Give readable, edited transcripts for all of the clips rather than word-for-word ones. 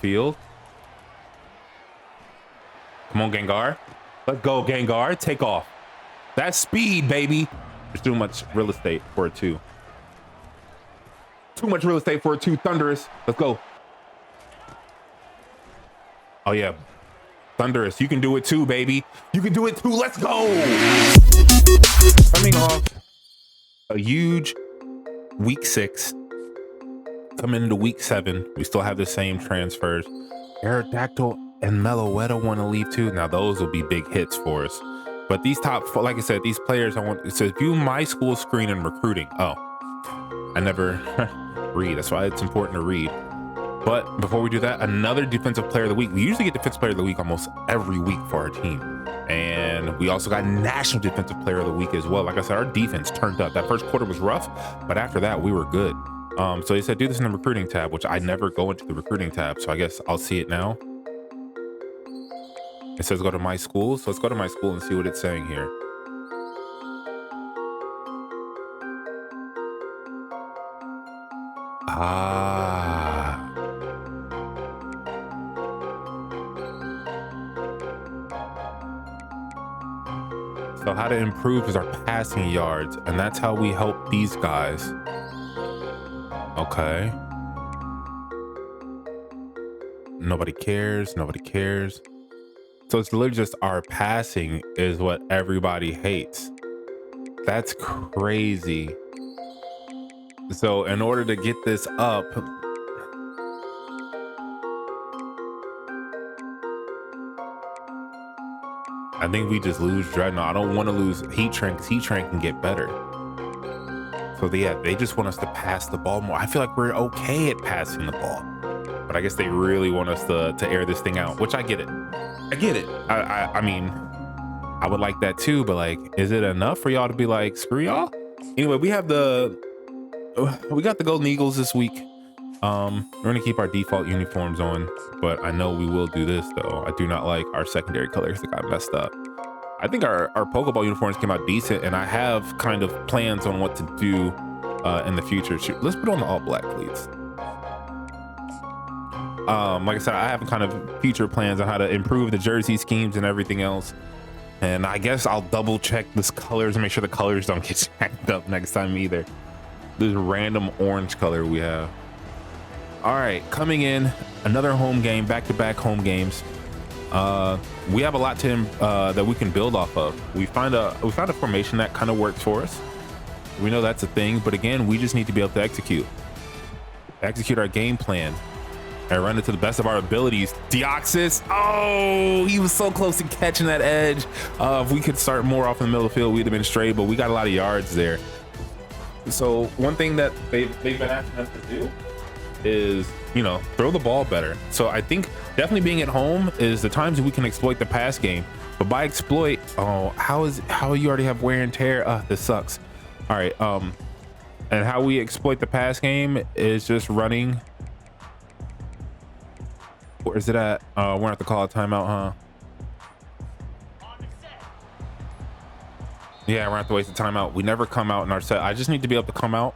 field. Come on, Gengar. Let's go, Gengar. Take off. That's speed, baby. There's too much real estate for a 2. Too much real estate for a 2. Thunderous. Let's go. Oh, yeah. Thunderous. You can do it too, baby. You can do it too. Let's go. Coming off a huge week 6. Coming into week 7. We still have the same transfers. Aerodactyl and Meloetta want to leave too. Now, those will be big hits for us. But these top, like I said, these players, I want, it says view my school screen and recruiting. Oh, I never read. That's why it's important to read. But before we do that, another defensive player of the week. We usually get defensive player of the week almost every week for our team. And we also got national defensive player of the week as well. Like I said, our defense turned up. That first quarter was rough, but after that, we were good. So they said do this in the recruiting tab, which I never go into the recruiting tab. So I guess I'll see it now. It says go to my school. So let's go to my school and see what it's saying here. So how to improve is our passing yards, and that's how we help these guys. Okay. Nobody cares. Nobody cares. So it's literally just our passing is what everybody hates. That's crazy. So in order to get this up, I think we just lose Dreadnought. I don't want to lose Heatran because Heatran can get better. So they just want us to pass the ball more. I feel like we're okay at passing the ball, but I guess they really want us to air this thing out, which I get it. I get it. I mean, I would like that too, but like, is it enough for y'all to be like, screw y'all? Anyway, we got the Golden Eagles this week. We're gonna keep our default uniforms on, but I know we will do this though. I do not like our secondary colors that got messed up. I think our Pokeball uniforms came out decent, and I have kind of plans on what to do in the future. Let's put on the all black cleats. Like I said, I have kind of future plans on how to improve the jersey schemes and everything else. And I guess I'll double check this colors and make sure the colors don't get jacked up next time either. This random orange color we have. All right, coming in, another home game, back-to-back home games. We have a lot that we can build off of. We found a formation that kind of works for us. We know that's a thing, but again, we just need to be able to execute our game plan and run it to the best of our abilities. Deoxys, oh, he was so close to catching that edge. If we could start more off in the middle of the field, we'd have been straight, but we got a lot of yards there. So one thing that they've been asking us to do is, throw the ball better. So I think definitely being at home is the times that we can exploit the pass game. But by exploit, how you already have wear and tear? This sucks. All right, and how we exploit the pass game is just running. Where is it at? We're gonna have to call a timeout, huh? Yeah, we're gonna have to waste the timeout. We never come out in our set. I just need to be able to come out.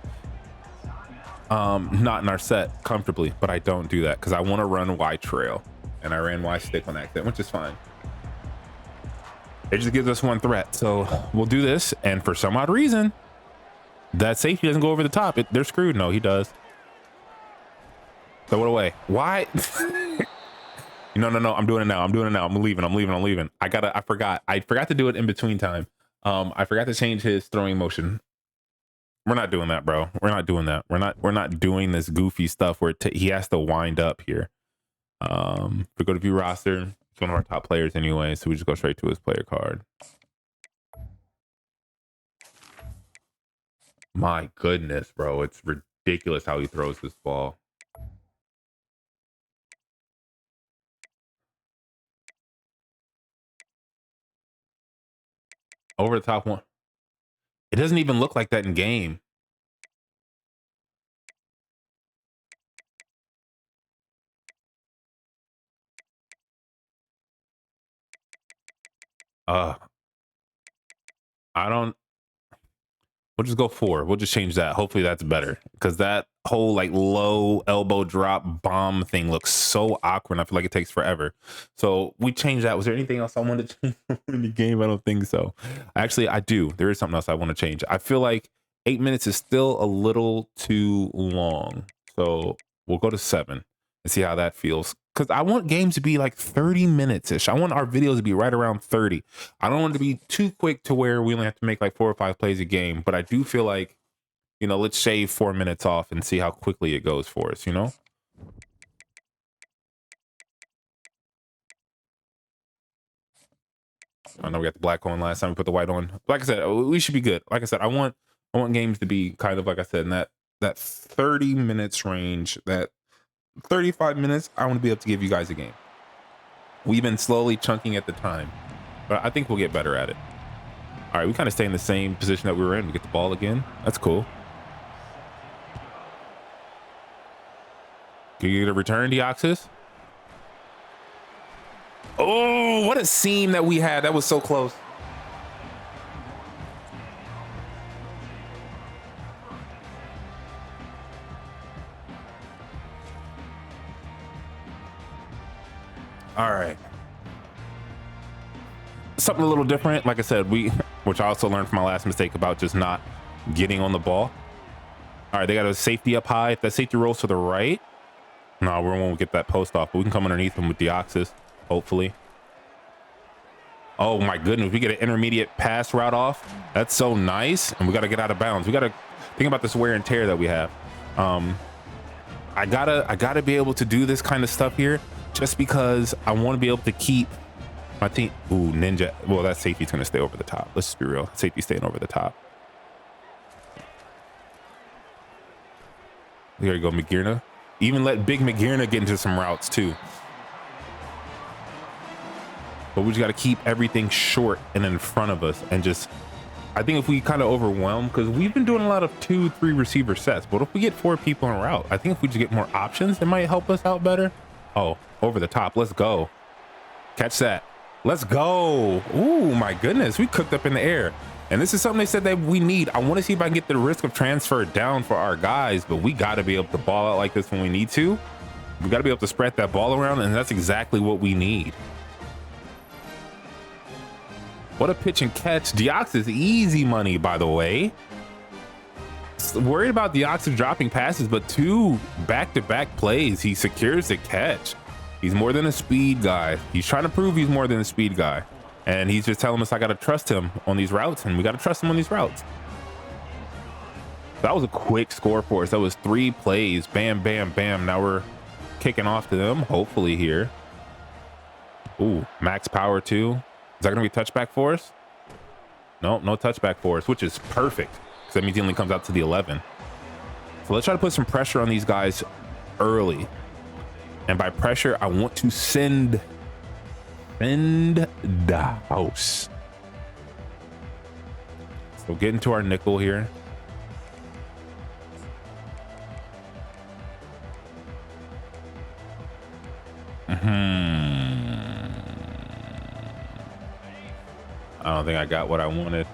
Not in our set comfortably, but I don't do that because I want to run Y trail, and I ran Y stick on accident, which is fine. It just gives us one threat, so we'll do this. And for some odd reason, that safety doesn't go over the top. They're screwed. No, he does. Throw it away. Why? No. I'm doing it now. I'm leaving. I forgot to do it in between time. I forgot to change his throwing motion. We're not doing that, bro. We're not doing that. We're not doing this goofy stuff where he has to wind up here. If we go to view roster, he's one of our top players anyway, so we just go straight to his player card. My goodness, bro. It's ridiculous how he throws this ball. Over the top one. It doesn't even look like that in game. We'll just go 4. We'll just change that. Hopefully that's better, because that whole like low elbow drop bomb thing looks so awkward. And I feel like it takes forever. So we changed that. Was there anything else I wanted to change in the game? I don't think so. Actually, I do. There is something else I want to change. I feel like 8 minutes is still a little too long. So we'll go to 7 and see how that feels. Because I want games to be like 30 minutes ish. I want our videos to be right around 30. I don't want it to be too quick to where we only have to make like 4 or 5 plays a game. But I do feel like, you know, let's shave 4 minutes off and see how quickly it goes for us, you know? I know we got the black on last time we put the white on. Like I said, we should be good. Like I said, I want games to be kind of, like I said, in that 30 minutes range, that 35 minutes, I want to be able to give you guys a game. We've been slowly chunking at the time, but I think we'll get better at it. All right, we kind of stay in the same position that we were in. We get the ball again. That's cool. Can you get a return, Deoxys? Oh, what a seam that we had. That was so close. All right. Something a little different. Like I said, which I also learned from my last mistake about just not getting on the ball. All right, they got a safety up high. If that safety rolls to the right, no, we won't get that post off, but we can come underneath him with Deoxys, hopefully. Oh my goodness, we get an intermediate pass route off. That's so nice, and we got to get out of bounds. We got to think about this wear and tear that we have. I gotta be able to do this kind of stuff here, just because I want to be able to keep my team. Ooh, ninja. Well, that safety's gonna stay over the top. Let's just be real. Safety staying over the top. There you go, McGearna. Even let big McGearna get into some routes too. But we just got to keep everything short and in front of us, and just, I think if we kind of overwhelm, because we've been doing a lot of 2-3 receiver sets, but if we get 4 people en route, I think if we just get more options, it might help us out better. Oh, over the top. Let's go. Catch that. Let's go. Ooh, my goodness. We cooked up in the air. And this is something they said that we need. I want to see if I can get the risk of transfer down for our guys, but we got to be able to ball out like this when we need to. We got to be able to spread that ball around, and that's exactly what we need. What a pitch and catch. Deoxys, easy money, by the way. Worried about Deoxys dropping passes, but 2 back-to-back plays, he secures the catch. He's more than a speed guy. He's trying to prove he's more than a speed guy. And he's just telling us I got to trust him on these routes, and we got to trust him on these routes. That was a quick score for us. That was 3 plays. Bam, bam, bam. Now we're kicking off to them, hopefully here. Ooh, max power too. Is that going to be touchback for us? No, no touchback for us, which is perfect, because that means he only comes out to the 11. So let's try to put some pressure on these guys early. And by pressure, I want to send the house. So get into our nickel here. I don't think I got what I wanted.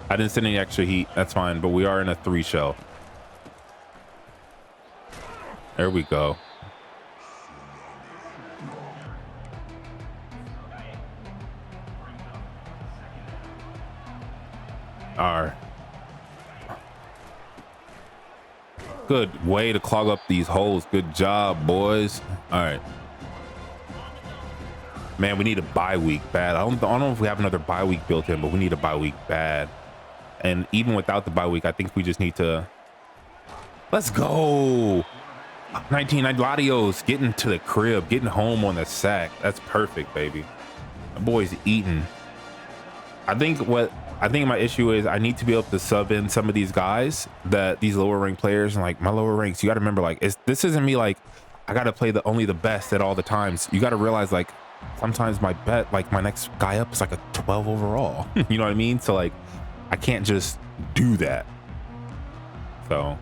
I didn't send any extra heat. That's fine, but we are in a 3 shell. There we go. All right. Good way to clog up these holes. Good job, boys. All right. Man, we need a bye week bad. I don't know if we have another bye week built in, but we need a bye week bad. And even without the bye week, I think we just need to. Let's go. 19 Latios getting to the crib, getting home on the sack. That's perfect, baby. The boy's eating. I think my issue is I need to be able to sub in some of these guys, that these lower rank players, and like my lower ranks, you got to remember, like, this isn't me like I got to play only the best at all the times. You got to realize, like, sometimes my bet, like my next guy up is like a 12 overall. You know what I mean? So like I can't just do that. So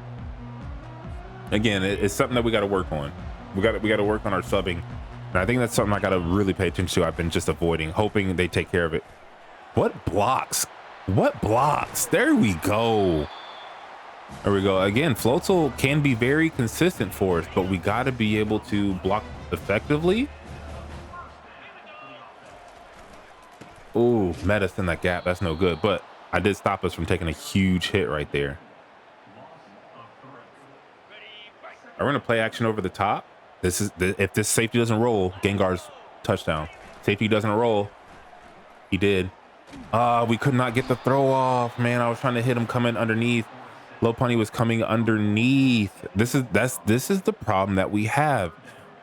again, it's something that we got to work on. We got to work on our subbing, and I think that's something I got to really pay attention to. I've been just avoiding, hoping they take care of it. What blocks? What blocks? There we go. There we go. Again, Floatzel can be very consistent for us, but we got to be able to block effectively. Oh, met us in that gap. That's no good, but I did stop us from taking a huge hit right there. We're going to play action over the top. This is if this safety doesn't roll, Gengar's touchdown. Safety doesn't roll. He did. We could not get the throw off, man. I was trying to hit him coming underneath. Lopunny was coming underneath. This is the problem that we have,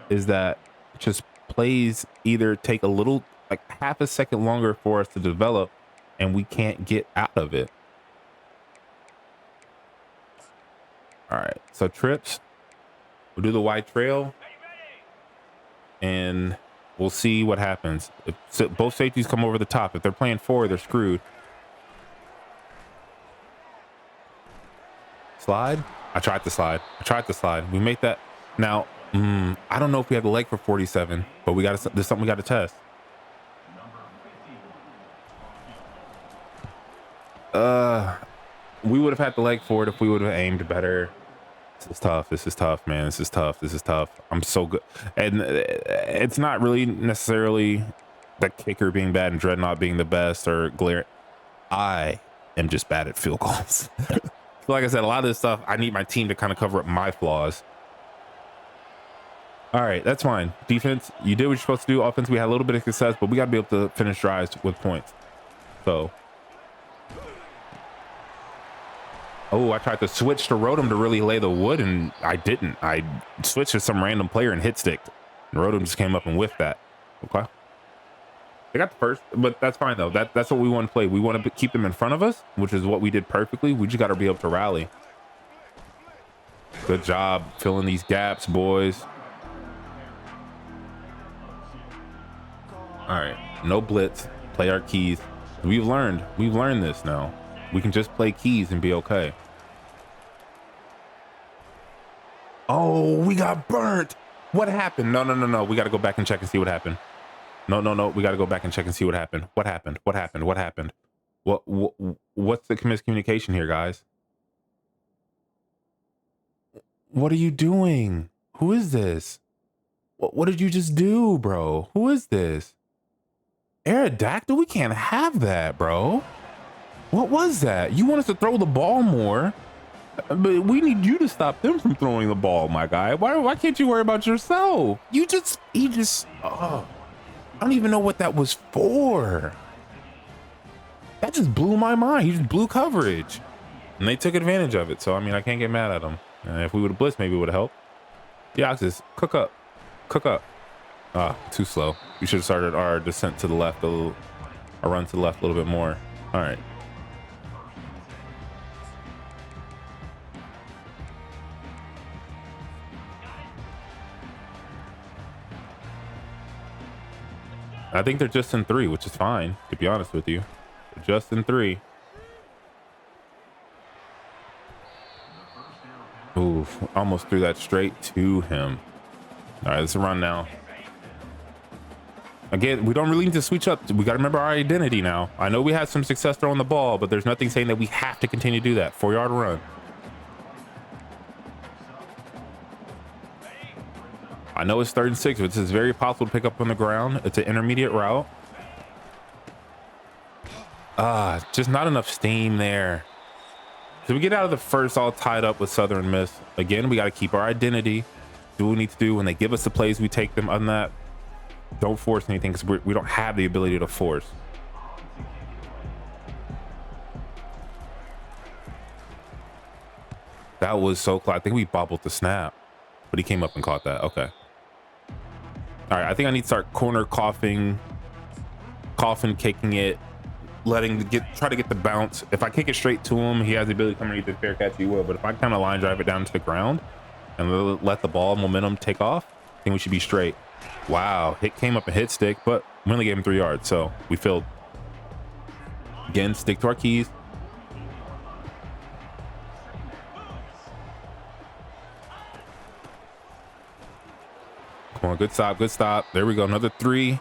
is that just plays either take a little, like half a second longer for us to develop, and we can't get out of it. All right, so trips. We'll do the wide trail, and we'll see what happens. If both safeties come over the top, if they're playing forward, they're screwed. Slide. I tried to slide. We make that. Now, I don't know if we have the leg for 47, but we got to. There's something we got to test. We would have had the leg for it if we would have aimed better. This is tough, man. This is tough. I'm so good. And it's not really necessarily the kicker being bad and Dreadnought being the best or Glare. I am just bad at field goals. Like I said, a lot of this stuff, I need my team to kind of cover up my flaws. All right, that's fine. Defense, you did what you're supposed to do. Offense, we had a little bit of success, but we got to be able to finish drives with points. So. Oh, I tried to switch to Rotom to really lay the wood, and I didn't. I switched to some random player and hit sticked. And Rotom just came up and whiffed that. Okay. They got the first, but that's fine, though. That's what we want to play. We want to keep them in front of us, which is what we did perfectly. We just got to be able to rally. Good job filling these gaps, boys. All right. No blitz. Play our keys. We've learned this now. We can just play keys and be okay. Oh, we got burnt. What happened? No. We got to go back and check and see what happened. No. We got to go back and check and see what happened. What happened? What's the miscommunication here, guys? What are you doing? Who is this? What did you just do, bro? Who is this? Aerodactyl? We can't have that, bro. What was that? You want us to throw the ball more, but we need you to stop them from throwing the ball, my guy. Why can't you worry about yourself? He just, oh, I don't even know what that was for. That just blew my mind. He just blew coverage, and they took advantage of it. So, I mean, I can't get mad at them. And if we would have blitzed, maybe it would have helped. Deoxys, cook up. Ah, too slow. We should have started our descent to the left a little, our run to the left a little bit more. All right. I think they're just in 3, which is fine, to be honest with you. They're just in 3. Oof, almost threw that straight to him. All right, let's run now. Again, we don't really need to switch up. We got to remember our identity now. I know we had some success throwing the ball, but there's nothing saying that we have to continue to do that. 4-yard run. I know it's 3rd and 6, but this is very possible to pick up on the ground. It's an intermediate route. Just not enough steam there. So we get out of the first all tied up with Southern Miss. Again, we got to keep our identity. Do what we need to do. When they give us the plays, we take them. On that, don't force anything because we don't have the ability to force. That was so close. I think we bobbled the snap, but he came up and caught that. Okay. All right, I think I need to start corner coughing, kicking it, try to get the bounce. If I kick it straight to him, he has the ability to come underneath the fair catch, he will. But if I kind of line drive it down to the ground and let the ball momentum take off, I think we should be straight. Wow, hit came up and hit stick, but we only gave him 3 yards, so we filled. Again, stick to our keys. Come on, good stop. There we go, another 3.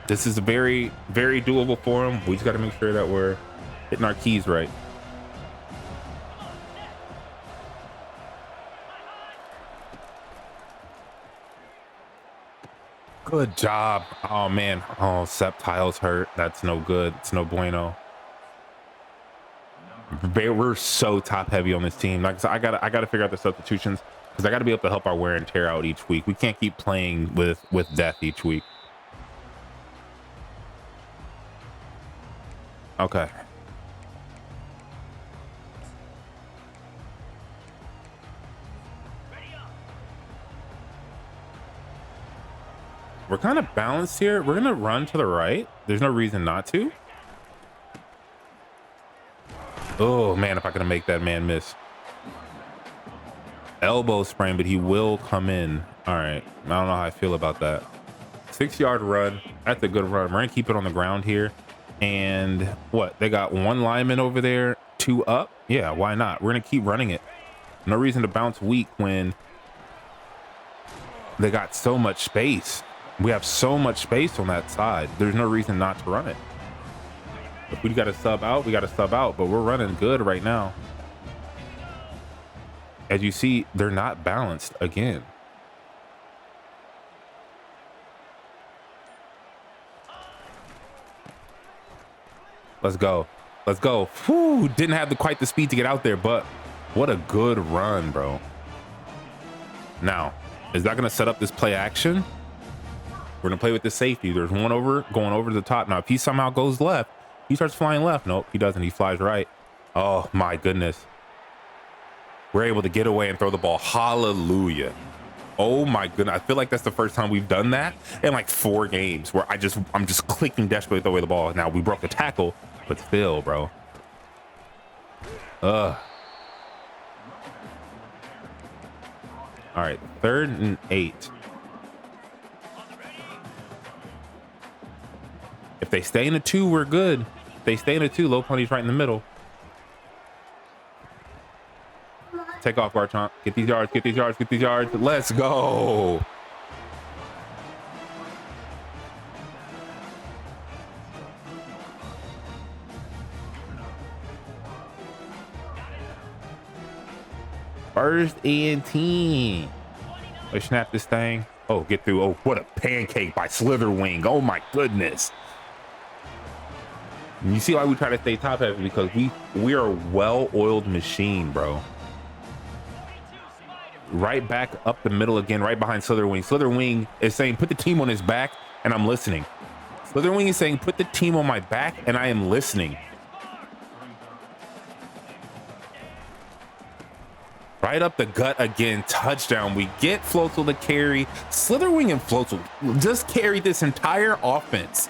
This is very, very doable for him. We just got to make sure that we're hitting our keys right. Good job. Oh man. Oh, Septile's hurt. That's no good. It's no bueno. We're so top heavy on this team. Like I gotta figure out the substitutions because I gotta be able to help our wear and tear out each week. We can't keep playing with death each week. Okay. We're kind of balanced here. We're gonna run to the right. There's no reason not to. Oh man, if I could make that man miss. Elbow sprain, but he will come in. All right. I don't know how I feel about that. 6-yard run. That's a good run. We're gonna keep it on the ground here. And what? They got 1 lineman over there, 2 up. Yeah, why not? We're gonna keep running it. No reason to bounce weak when they got so much space. We have so much space on that side. There's no reason not to run it. If we got to sub out, we got to sub out, but we're running good right now. As you see, they're not balanced again. Let's go. Let's go. Whew, didn't have quite the speed to get out there, but what a good run, bro. Now, is that going to set up this play action? We're going to play with the safety. There's one going over to the top. Now, if he somehow goes left, he starts flying left. Nope, he doesn't. He flies right. Oh, my goodness. We're able to get away and throw the ball. Hallelujah. Oh, my goodness. I feel like that's the first time we've done that in like 4 games where I'm just clicking desperately to throw away the ball. Now, we broke the tackle, but still, bro. All right, 3rd and 8. If they stay in the 2, we're good. If they stay in the 2, low pony's right in the middle. Take off, Garchomp. Get these yards, get these yards, get these yards. Let's go. First and 10. Let's snap this thing. Oh, get through. Oh, what a pancake by Slitherwing. Oh my goodness. And you see why we try to stay top heavy, because we are a well-oiled machine, bro. Right back up the middle again, right behind Slitherwing. Slitherwing is saying, put the team on his back, and I'm listening. Slitherwing is saying, put the team on my back, and I am listening. Right up the gut again, touchdown. We get Floatzel to carry. Slitherwing and Floatzel just carried this entire offense.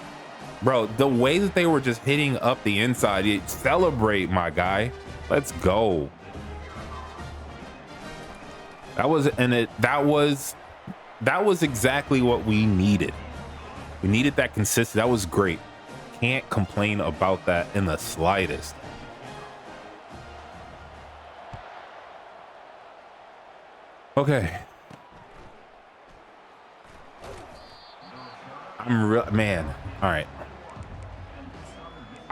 Bro, the way that they were just hitting up the inside, celebrate, my guy. Let's go. That was exactly what we needed. We needed that consistency. That was great. Can't complain about that in the slightest. Okay. Man. All right.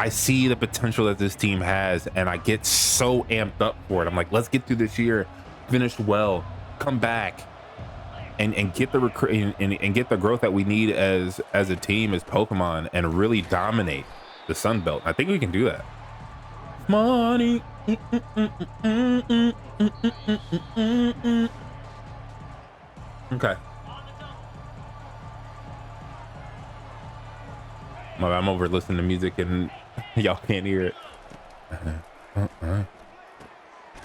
I see the potential that this team has, and I get so amped up for it. I'm like, let's get through this year, finish well, come back, and get the and get the growth that we need as a team, as Pokemon, and really dominate the Sun Belt. I think we can do that. Money. Okay. I'm over listening to music and y'all can't hear it.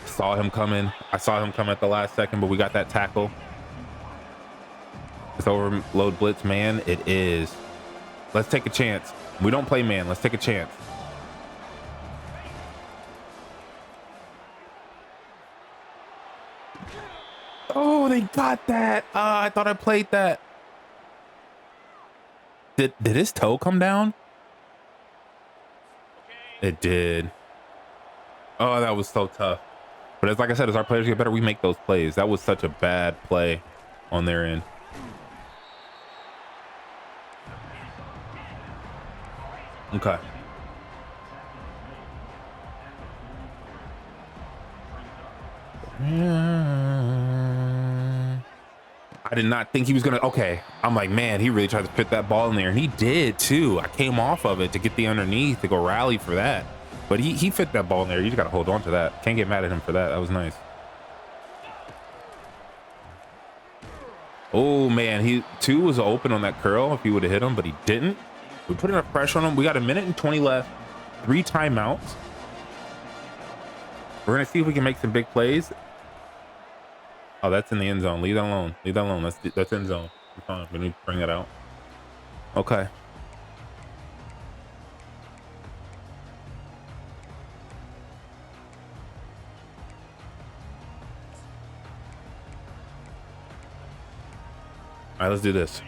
Saw him coming. I saw him come at the last second, but we got that tackle. It's overload blitz, man. It is. Let's take a chance. We don't play man. Let's take a chance. Oh, they got that. I thought I played that. Did his toe come down? It did. Oh, that was so tough. But it's like I said, as our players get better, we make those plays. That was such a bad play on their end. Okay. I did not think he was gonna. Okay, I'm like, man, he really tried to fit that ball in there, and he did too. I came off of it to get the underneath to go rally for that, but he fit that ball in there. You just gotta hold on to that. Can't get mad at him for that. That was nice. Oh man, he two was open on that curl if he would have hit him, but he didn't. We put enough pressure on him. We got 1:20 left, 3 timeouts. We're gonna see if we can make some big plays. Oh, that's in the end zone. Leave that alone. Leave that alone. That's end zone. Fine. We need to bring that out. Okay. All right, let's do this.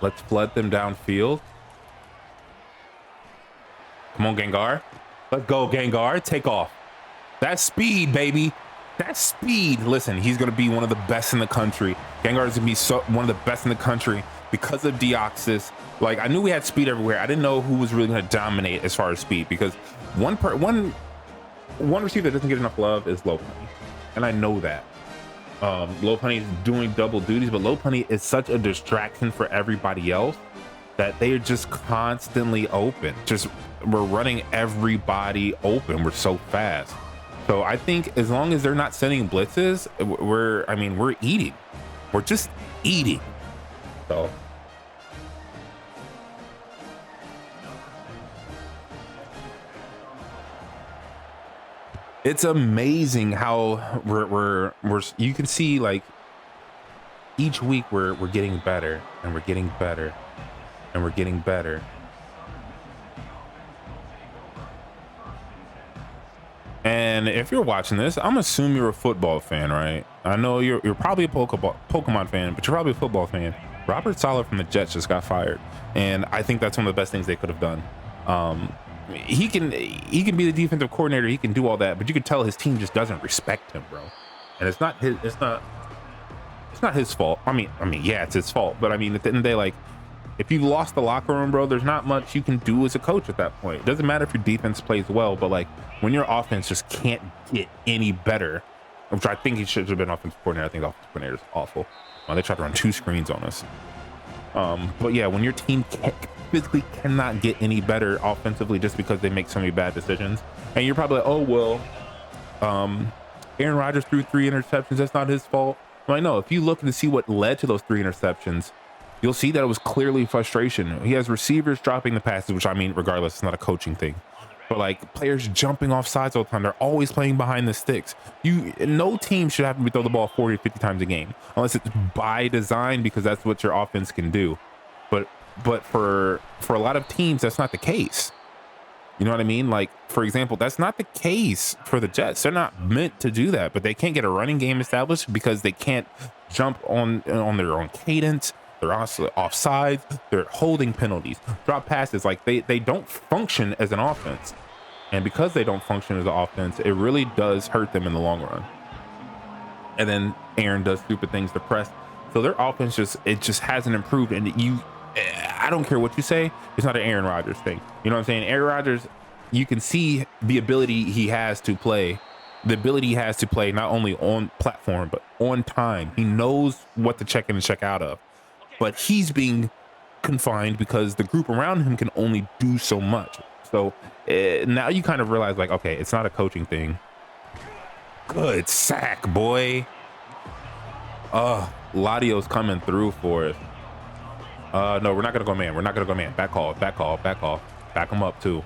Let's flood them downfield. Come on, Gengar. Let's go, Gengar. Take off. That's speed, baby. That's speed. Listen, he's going to be one of the best in the country. Gengar is going to be one of the best in the country because of Deoxys. Like, I knew we had speed everywhere. I didn't know who was really going to dominate as far as speed, because one receiver that doesn't get enough love is Lopunny, and I know that. Lopunny is doing double duties, but Lopunny is such a distraction for everybody else that they are just constantly open. We're running everybody open. We're so fast. So I think as long as they're not sending blitzes, we're eating. We're just eating. So it's amazing how we're you can see, like, each week we're getting better, and we're getting better, and we're getting better. And if you're watching this, I'm assuming you're a football fan, right? I know you're probably a Pokemon fan, but you're probably a football fan. Robert Saleh from the Jets just got fired, and I think that's one of the best things they could have done. He can be the defensive coordinator, he can do all that, but you can tell his team just doesn't respect him, bro. And it's not his fault. I mean, yeah, it's his fault, but I mean, at the end of the day, like, if you lost the locker room, bro, there's not much you can do as a coach at that point. It doesn't matter if your defense plays well, but like, when your offense just can't get any better, which I think he should have been offensive coordinator. I think the offensive coordinator is awful. They tried to run 2 screens on us. But yeah, when your team physically cannot get any better offensively just because they make so many bad decisions, and you're probably like, oh, well, Aaron Rodgers threw 3 interceptions. That's not his fault. Well, I know if you look to see what led to those 3 interceptions, you'll see that it was clearly frustration. He has receivers dropping the passes, which, I mean, regardless, it's not a coaching thing. But like, players jumping off sides all the time. They're always playing behind the sticks. No team should have to throw the ball 40 or 50 times a game, unless it's by design, because that's what your offense can do. But for a lot of teams, that's not the case. You know what I mean? Like, for example, that's not the case for the Jets. They're not meant to do that, but they can't get a running game established because they can't jump on their own cadence. They're also offsides. They're holding penalties, drop passes. Like, they don't function as an offense. And because they don't function as an offense, it really does hurt them in the long run. And then Aaron does stupid things to press. So their offense just hasn't improved. And I don't care what you say, it's not an Aaron Rodgers thing. You know what I'm saying? Aaron Rodgers, you can see the ability he has to play. The ability he has to play not only on platform, but on time. He knows what to check in and check out of. But he's being confined because the group around him can only do so much. So now you kind of realize, like, okay, it's not a coaching thing. Good sack, boy. Ladio's coming through for us. No, we're not gonna go man. We're not gonna go man. Back call. Back him up too.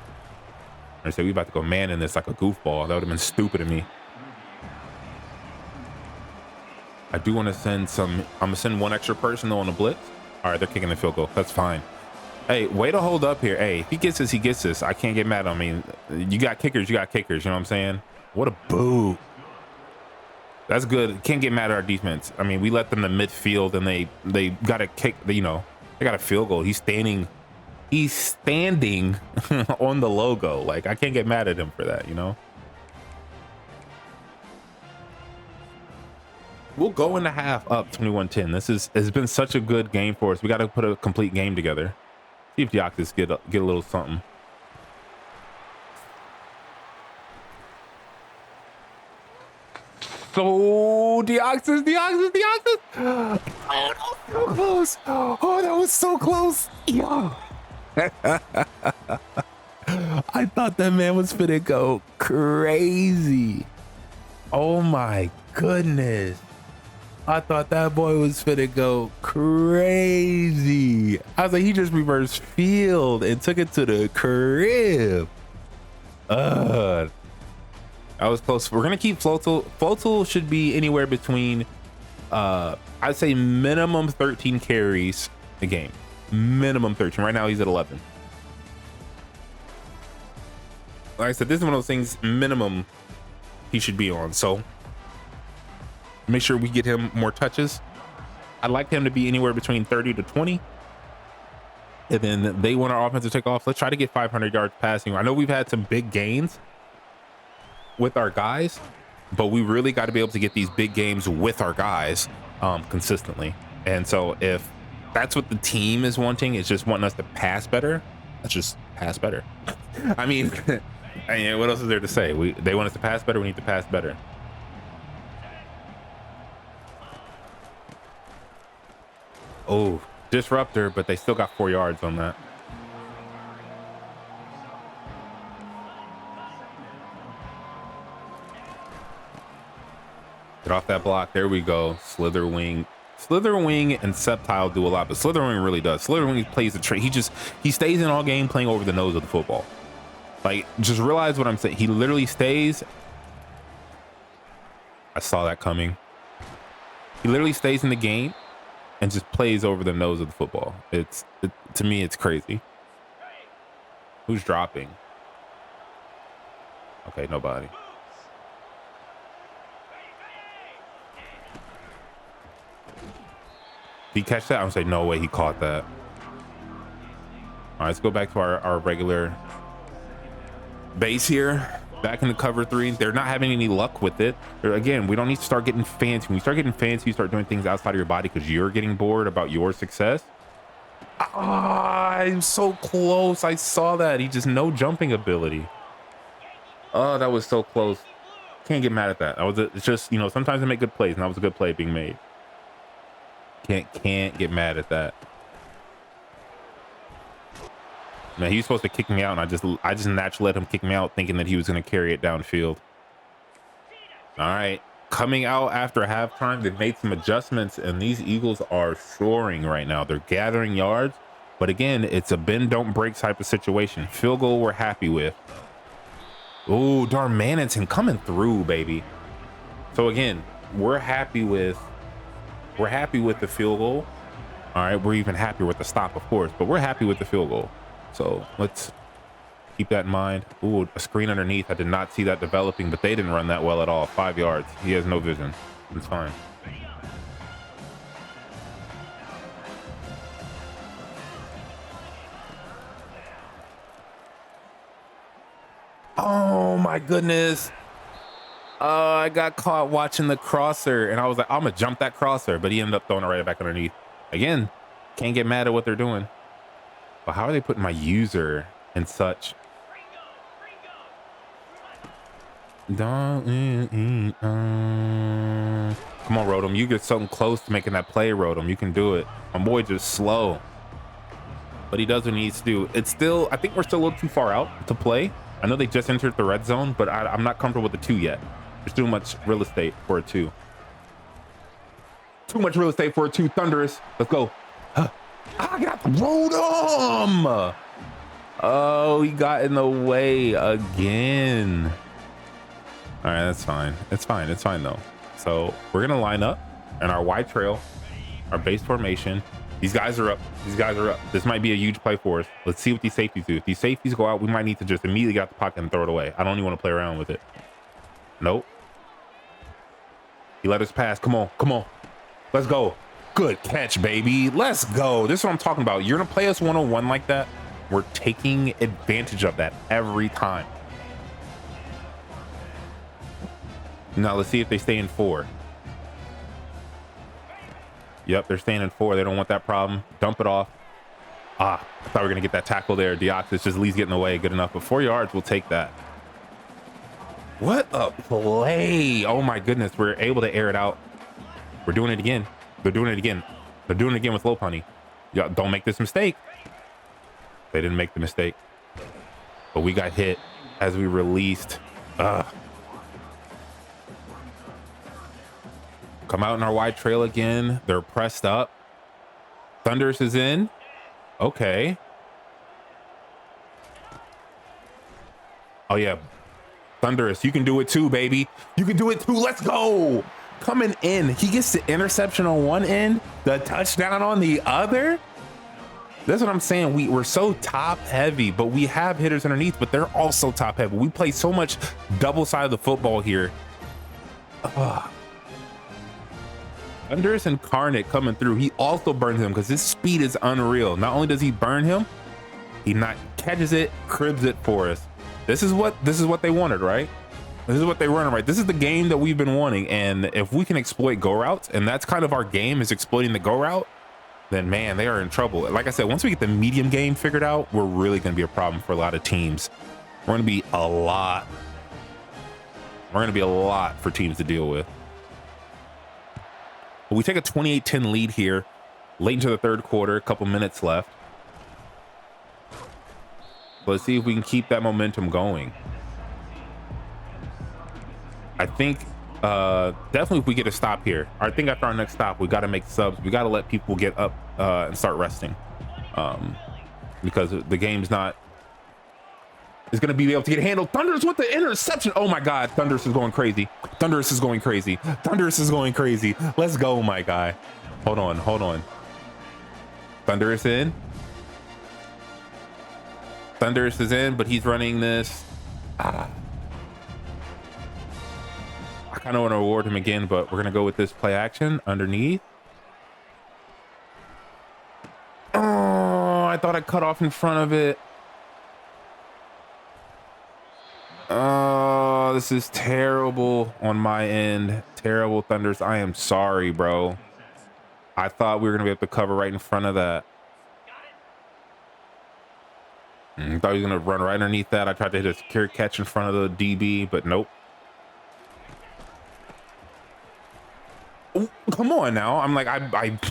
I said we about to go man in this like a goofball. That would have been stupid of me. I do want to send I'm gonna send one extra person though on the blitz. All right, they're kicking the field goal. That's fine. Hey, way to hold up here. Hey, if he gets this, he gets this. I can't get mad. I mean, you got kickers. You know what I'm saying? What a boo. That's good. Can't get mad at our defense. I mean, we let them to midfield and they got a kick. They got a field goal. He's standing on the logo. Like, I can't get mad at him for that, you know? We'll go in the half up 21-10. Has been such a good game for us. We got to put a complete game together. See if Deoxys get a little something. So Deoxys. Oh, that was so close. Oh, that was so close. Yeah. I thought that man was finna go crazy. Oh my goodness. I thought that boy was finna go crazy. I was like, he just reversed field and took it to the crib. That was close. We're gonna keep Floatle. Floatle should be anywhere between I'd say minimum 13 carries a game. Minimum 13. Right now he's at 11. Like I said, this is one of those things minimum he should be on. So make sure we get him more touches. I'd like him to be anywhere between 30 to 20. And then they want our offense to take off. Let's try to get 500 yards passing. I know we've had some big gains with our guys, but we really got to be able to get these big games with our guys consistently. And so if that's what the team is wanting, is just wanting us to pass better, let's just pass better. I mean, what else is there to say? They want us to pass better. We need to pass better. Oh, disruptor, but they still got 4 yards on that. Get off that block. There we go. Slither wing and Sceptile do a lot, but Slither wing really does. Slither wing plays the trick. He stays in all game playing over the nose of the football. Like, just realize what I'm saying. He literally stays. I saw that coming. He literally stays in the game and just plays over the nose of the football. To me, it's crazy. Who's dropping? Okay, nobody. Did he catch that? I'm gonna say no way he caught that. All right, let's go back to our regular base here. Back into cover 3. They're not having any luck with it. Again, we don't need to start getting fancy. When you start getting fancy, you start doing things outside of your body because you're getting bored about your success. I'm so close. I saw that. He just no jumping ability. Oh, that was so close. Can't get mad at that. It's just, sometimes I make good plays, and that was a good play being made. Can't get mad at that. Man, he was supposed to kick me out, and I just naturally let him kick me out, thinking that he was going to carry it downfield. All right, coming out after halftime, they've made some adjustments, and these Eagles are soaring right now. They're gathering yards, but again, it's a bend don't break type of situation. Field goal we're happy with. Oh, darn Manington coming through, baby. So again, we're happy with the field goal. All right, we're even happier with the stop, of course, but we're happy with the field goal. So let's keep that in mind. Ooh, a screen underneath. I did not see that developing, but they didn't run that well at all. 5 yards. He has no vision. It's fine. Oh my goodness. I got caught watching the crosser, and I was like, I'm gonna jump that crosser, but he ended up throwing it right back underneath. Again, can't get mad at what they're doing. But how are they putting my user in such? Come on, Rodham. You get something close to making that play, Rodham. You can do it. My boy just slow, but he does what he needs to do. It's still, I think we're still a little too far out to play. I know they just entered the red zone, but I'm not comfortable with the 2 yet. There's too much real estate for a 2. Too much real estate for a 2. Thunderous. Let's go. I got Rodham. Oh, he got in the way again. All right, that's fine. It's fine. It's fine though. So we're gonna line up in our wide trail, our base formation. These guys are up. These guys are up. This might be a huge play for us. Let's see what these safeties do. If these safeties go out, we might need to just immediately get out the pocket and throw it away. I don't even want to play around with it. Nope. He let us pass. Come on. Come on. Let's go. Good catch, baby. Let's go. This is what I'm talking about. You're going to play us 1-on-1 like that. We're taking advantage of that every time. Now let's see if they stay in 4. Yep, they're staying in 4. They don't want that problem. Dump it off. I thought we were going to get that tackle there. Deoxys just at least getting away. Good enough. But 4 yards, we'll take that. What a play. Oh my goodness. We're able to air it out. We're doing it again. They're doing it again. They're doing it again with Lopunny. Y'all don't make this mistake. They didn't make the mistake. But we got hit as we released. Come out in our wide trail again. They're pressed up. Thundurus is in. Okay. Oh yeah. Thundurus, you can do it too, baby. You can do it too. Let's go. Coming in. He gets the interception on one end, the touchdown on the other. That's what I'm saying. We're so top heavy, but we have hitters underneath, but they're also top heavy. We play so much double side of the football here. Thundurus and Carnot coming through. He also burns him because his speed is unreal. Not only does he burn him, he not catches it, cribs it for us. This is what they wanted, right? This is what they wanted, right? This is the game that we've been wanting. And if we can exploit go routes, and that's kind of our game, is exploiting the go route, then man, they are in trouble. Like I said, once we get the medium game figured out, we're really going to be a problem for a lot of teams. We're going to be a lot. We're going to be a lot for teams to deal with. But we take a 28-10 lead here, late into the third quarter, a couple minutes left. Let's see if we can keep that momentum going. I think definitely if we get a stop here, I think after our next stop, we got to make subs. We got to let people get up and start resting, because the game's not is going to be able to get handled. Thundurus with the interception. Oh my God, Thundurus is going crazy. Thundurus is going crazy. Thundurus is going crazy. Let's go, my guy. Hold on. Thundurus in. Thundurus is in, but he's running this. I kind of want to reward him again, but we're going to go with this play action underneath. Oh, I thought I cut off in front of it. Oh, this is terrible on my end. Terrible, Thundurus. I am sorry, bro. I thought we were going to be able to cover right in front of that. I thought he was going to run right underneath that. I tried to hit a secure catch in front of the DB, but nope. Ooh, come on now. I'm like, I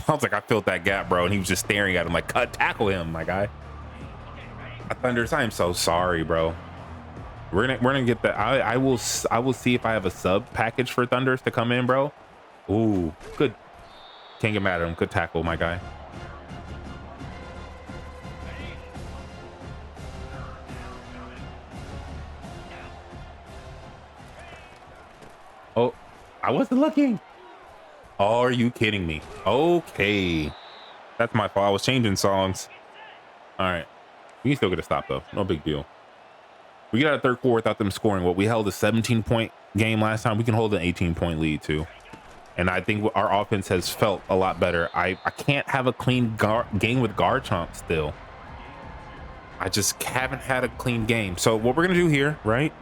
was like, I filled that gap, bro. And he was just staring at him like, tackle him, my guy. Thundurus, I am so sorry, bro. We're gonna get that. I will see if I have a sub package for Thundurus to come in, bro. Ooh, good. Can't get mad at him. Good tackle, my guy. Oh, I wasn't looking. Oh, are you kidding me? Okay, that's my fault. I was changing songs. All right, we can still get a stop though. No big deal. We get out of third quarter without them scoring. What we held a 17-point game last time. We can hold an 18-point lead too. And I think our offense has felt a lot better. I can't have a clean game with Garchomp still. I just haven't had a clean game. So what we're gonna do here, right?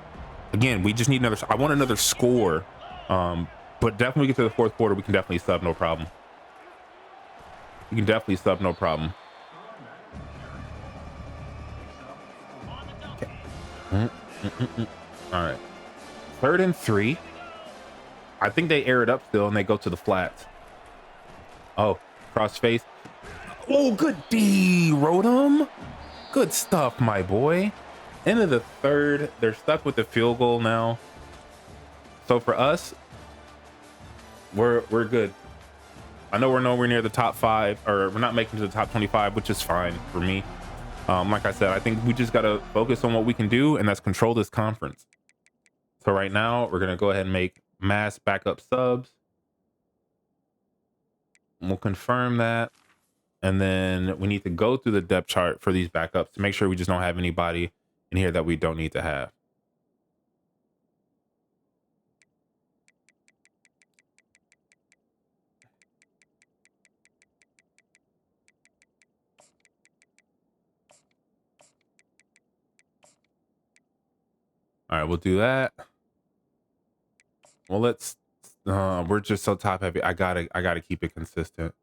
Again, we just need another. I want another score. But definitely get to the fourth quarter. We can definitely sub, no problem. We can definitely sub, no problem. Okay. All right. 3rd and 3. I think they air it up still and they go to the flats. Oh, cross face. Oh, good D, Rotom. Good stuff, my boy. End of the third. They're stuck with the field goal now. So for us, we're good. I know we're nowhere near the top 5, or we're not making to the top 25, which is fine for me. Like I said, I think we just got to focus on what we can do, and that's control this conference. So right now, we're going to go ahead and make mass backup subs. We'll confirm that. And then we need to go through the depth chart for these backups to make sure we just don't have anybody in here that we don't need to have. All right, we'll do that. Well, let's we're just so top heavy. I gotta keep it consistent.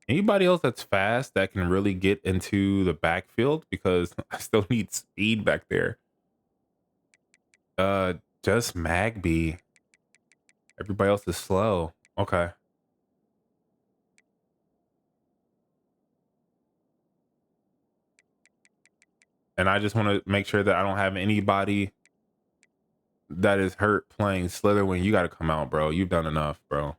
Anybody else that's fast that can really get into the backfield, because I still need speed back there. Just Magby. Everybody else is slow. Okay. And I just want to make sure that I don't have anybody that is hurt playing Slitherwing. You got to come out, bro. You've done enough, bro.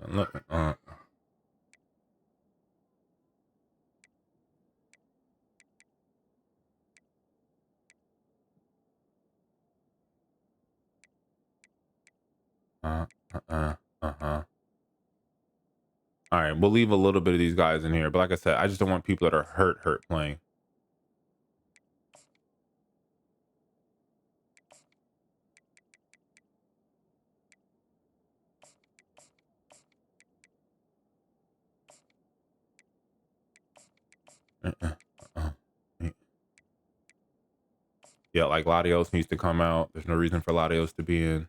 Look, All right, we'll leave a little bit of these guys in here, but like I said, I just don't want people that are hurt playing. Yeah, like Latios needs to come out. There's no reason for Latios to be in.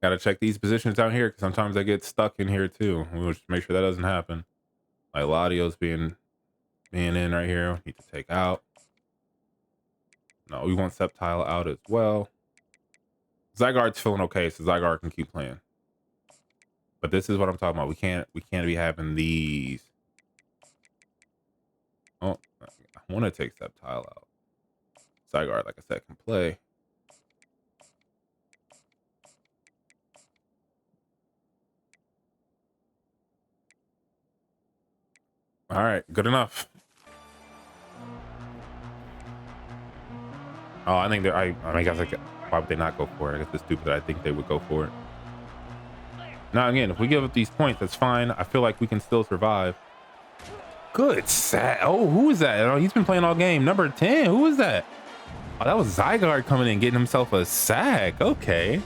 Got to check these positions down here because sometimes I get stuck in here too. We'll just make sure that doesn't happen. Like Latios being in right here. Need to take out. No, we want Sceptile out as well. Zygarde's feeling okay, so Zygarde can keep playing. But this is what I'm talking about. We can't be having these. Oh, I want to take Sceptile out. Zygarde, like I said, can play. All right, good enough. Oh, I think I guess why would they not go for it? I guess it's stupid that I think they would go for it. Now again, if we give up these points, that's fine. I feel like we can still survive. Good set. Oh, who is that? Oh, he's been playing all game. Number 10. Who is that? Oh, that was Zygarde coming in, getting himself a sack. Okay.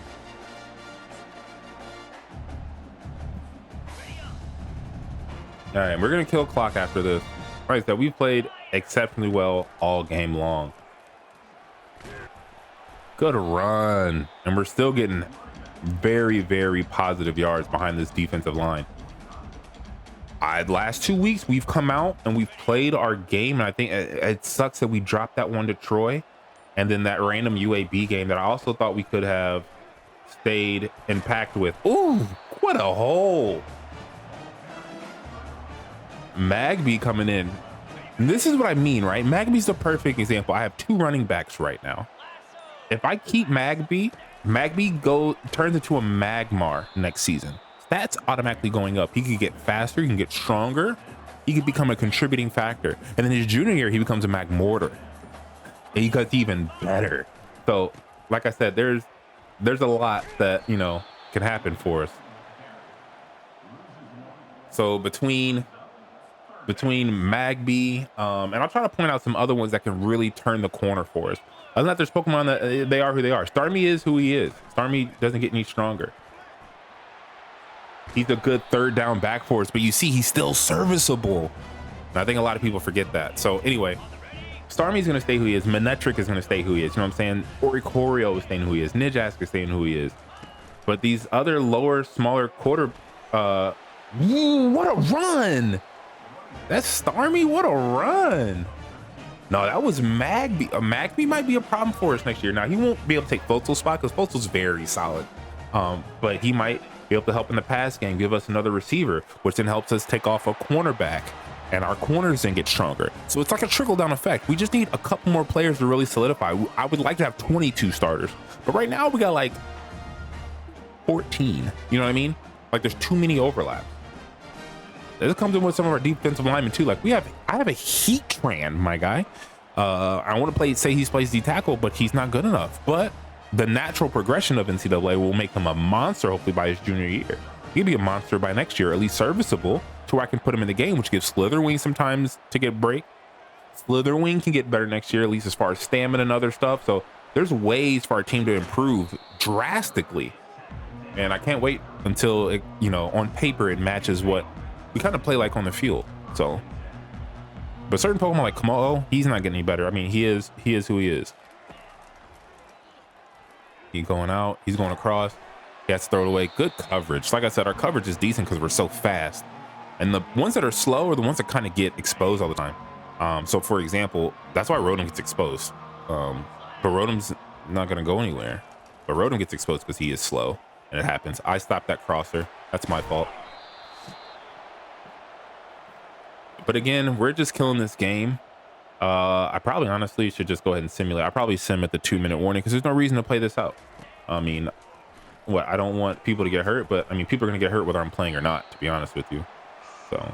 All right, we're gonna kill clock after this. Right, so we've played exceptionally well all game long. Good run, and we're still getting very, very positive yards behind this defensive line. Last 2 weeks we've come out and we've played our game, and I think it sucks that we dropped that one to Troy, and then that random UAB game that I also thought we could have stayed and packed with. Ooh, what a hole! Magby coming in. And this is what I mean, right? Magby's the perfect example. I have 2 running backs right now. If I keep Magby turns into a Magmar next season. Stats automatically going up. He could get faster, he can get stronger, he could become a contributing factor. And then his junior year, he becomes a Magmortar. And he gets even better. So, like I said, there's a lot that, you know, can happen for us. So between Magby, and I'll try to point out some other ones that can really turn the corner for us. Other than that, there's Pokemon that they are who they are. Starmie is who he is. Starmie doesn't get any stronger. He's a good third down back for us, but you see, he's still serviceable. And I think a lot of people forget that. So anyway, Starmie's gonna stay who he is. Manectric is gonna stay who he is. You know what I'm saying? Oricorio is staying who he is. Nijask is staying who he is. But these other lower, smaller quarter, what a run! That's Starmie, what a run! No, that was Magby. Magby might be a problem for us next year. Now, he won't be able to take Photo's spot because Photo's very solid. But he might be able to help in the pass game, give us another receiver, which then helps us take off a cornerback, and our corners then get stronger. So it's like a trickle-down effect. We just need a couple more players to really solidify. I would like to have 22 starters, but right now we got like 14. You know what I mean? Like there's too many overlaps. This comes in with some of our defensive linemen too. Like I have a Heatran, my guy. I want to say he plays D tackle, but he's not good enough. But the natural progression of NCAA will make him a monster, hopefully by his junior year. He'll be a monster by next year, at least serviceable, to where I can put him in the game, which gives Slitherwing sometimes to get break. Slitherwing can get better next year, at least as far as stamina and other stuff. So there's ways for our team to improve drastically. And I can't wait until it, you know, on paper it matches what we kind of play like on the field. So, But certain Pokemon like Komodo, he's not getting any better. I mean, he is who he is. He's going out, he's going across. He has to throw it away. Good coverage. Like I said, our coverage is decent because we're so fast. And the ones that are slow are the ones that kind of get exposed all the time. So for example, that's why Rotom gets exposed. But Rotom's not gonna go anywhere. But Rotom gets exposed because he is slow, and it happens. I stopped that crosser. That's my fault. But again, we're just killing this game. I probably honestly should just go ahead and simulate. I probably sim at the 2-minute warning because there's no reason to play this out. I mean, what, I don't want people to get hurt, but I mean, people are gonna get hurt whether I'm playing or not, to be honest with you. So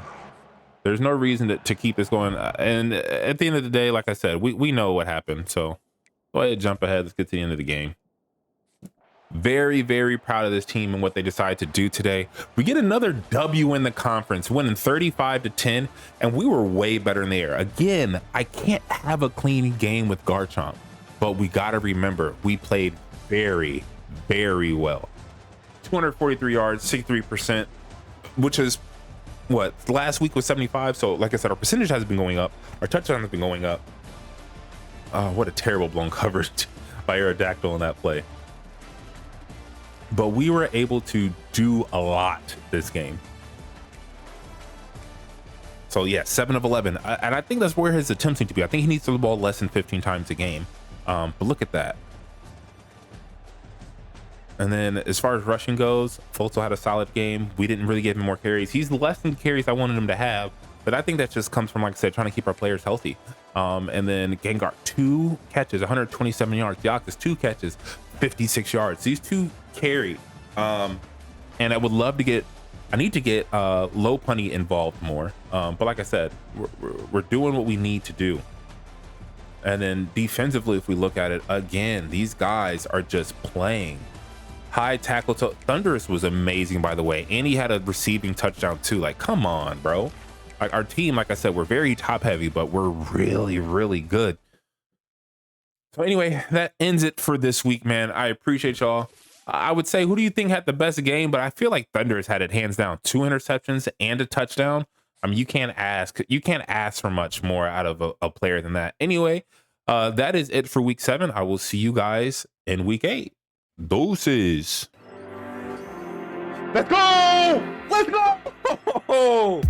there's no reason to keep this going. And at the end of the day, like I said, we know what happened. So go ahead, jump ahead. Let's get to the end of the game. Very, very proud of this team and what they decided to do today. We get another W in the conference, winning 35-10, and we were way better in the air. Again, I can't have a clean game with Garchomp, but we got to remember we played very, very well. 243 yards, 63%, which is what last week was 75. So like I said, our percentage has been going up. Our touchdown has been going up. What a terrible blown coverage by Aerodactyl in that play. But we were able to do a lot this game. So yeah, 7 of 11. And I think that's where his attempts need to be. I think he needs to throw the ball less than 15 times a game. But look at that. And then as far as rushing goes, Fultz had a solid game. We didn't really give him more carries. He's less than carries I wanted him to have. But I think that just comes from, like I said, trying to keep our players healthy. And then Gengar, 2 catches, 127 yards. Deoxys, 2 catches, 56 yards. These 2 carried. And I would love to get, I need to get Low Punny involved more. But like I said, we're doing what we need to do. And then defensively, if we look at it, again, these guys are just playing. High tackle to Thunderous was amazing, by the way. And he had a receiving touchdown too. Like, come on, bro. Like our team, like I said, we're very top heavy, but we're really, really good. So anyway, that ends it for this week, man. I appreciate y'all. I would say, who do you think had the best game? But I feel like Thunderous had it hands down. 2 interceptions and a touchdown. I mean, you can't ask for much more out of a player than that. Anyway, that is it for week 7. I will see you guys in week 8. Doses. Let's go! Let's go!